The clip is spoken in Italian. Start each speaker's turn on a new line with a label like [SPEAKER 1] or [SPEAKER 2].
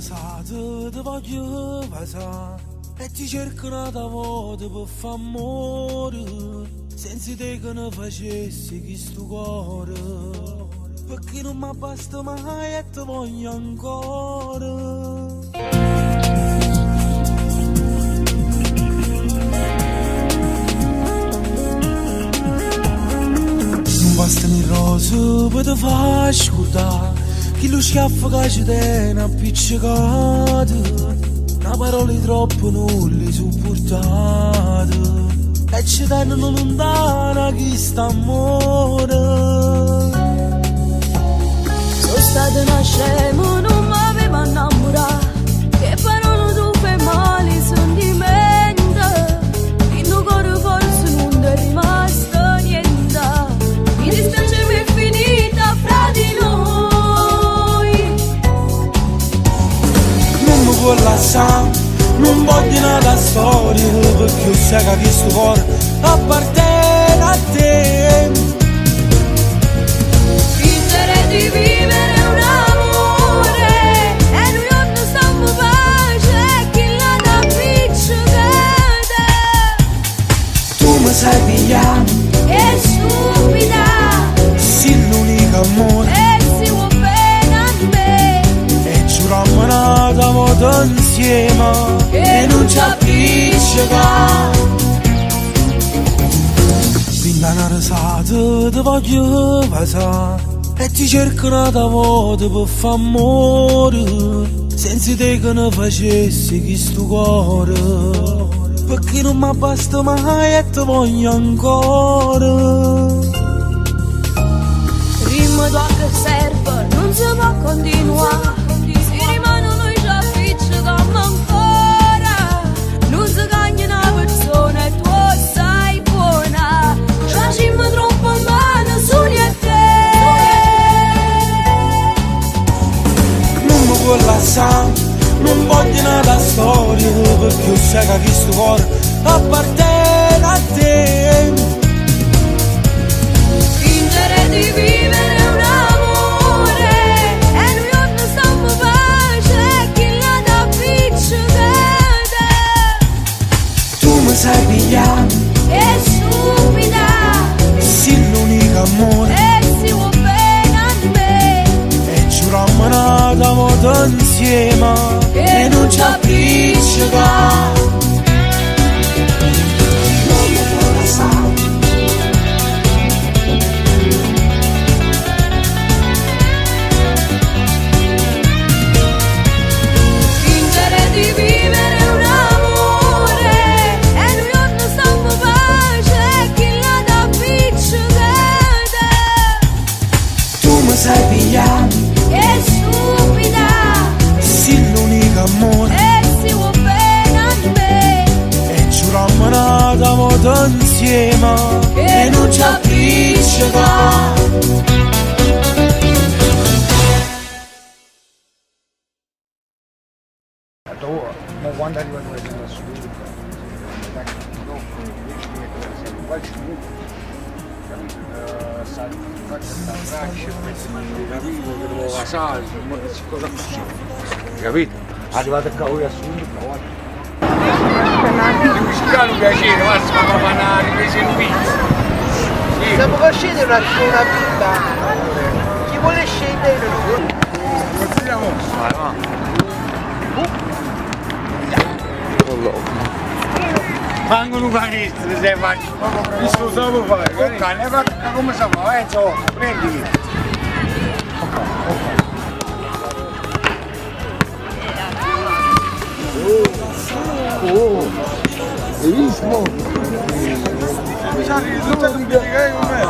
[SPEAKER 1] risata, ti voglio passare e ti cercano da volte per far amore, senza te che ne facessi questo cuore, perché non mi basta mai e ti voglio ancora. Non bastano i rose per te far scordare che lo schiaffo che ci tiene appiccicato, una parola troppo non li supportate e ci tengono lontana chi sta amore.
[SPEAKER 2] Sono stata una scema, non mi aveva innamorato, che parole tu fai male sentimento, in tuo cuore forse non è rimasto niente, mi dispiace mi è finita fra di noi.
[SPEAKER 1] Non mi può lasciare, non voglio nada storia, perché io sai che questo cuore appartiene a te.
[SPEAKER 2] Fingerei di vivere un amore e noi non stiamo pace e chi la da piccicata.
[SPEAKER 1] Tu mi sai pigliare,
[SPEAKER 2] È stupida
[SPEAKER 1] sei l'unico amore
[SPEAKER 2] e si vuole bene a me,
[SPEAKER 1] e giurammo nata moto insieme e non ci appiccica. Quindi una risata ti voglio passare e ti cercano da volte per far amore, senza te che ne facessi questo cuore, perché non mi basta mai e ti voglio ancora.
[SPEAKER 2] ritmo da che serve, non si può continuare, si rimane noi già appiccichiamo ancora, non si cagna una persona e tu sei buona, già ci mi troppo male soli a te.
[SPEAKER 1] Non mi può lasciare, non voglio nada storia, perché io sai che questo cuore appartiene a te.
[SPEAKER 2] Fingere di vivere un amore e noi non stiamo pace e chi la da piccicata.
[SPEAKER 1] Tu mi sai pigliare,
[SPEAKER 2] È stupida
[SPEAKER 1] sei l'unico amore
[SPEAKER 2] e si vuole bene a me,
[SPEAKER 1] e giurammo nata moto insieme e non ci appiccica. Non mi può lasciare,
[SPEAKER 2] fingere di vivere un amore e noi non stiamo pace e chi la da piccicata.
[SPEAKER 1] tu mi sai pigliare,
[SPEAKER 2] È stupida
[SPEAKER 1] sei l'unico amore
[SPEAKER 2] e si vuole bene a me,
[SPEAKER 1] e giurammo nata moto insieme e non ci appiccica.
[SPEAKER 3] Ma quando arriva la gente assoluta, no, qua ci faccia capito che devo passare, ma che cosa faccio? Capito? Arrivate a cavolo assoluto, mi scalo un piacere, massimo ma fa una ripresa in pizza.
[SPEAKER 4] Siamo coscienti una vita, chi vuole scendere?
[SPEAKER 3] Consigliamo? Vai, va. Vengono panisti, se sei faccio. Questo sapevo fare. Ok, ne fa come si fa, insomma, prendi. Oh, hai visto?
[SPEAKER 1] Mi sa che non c'è un piacere con me.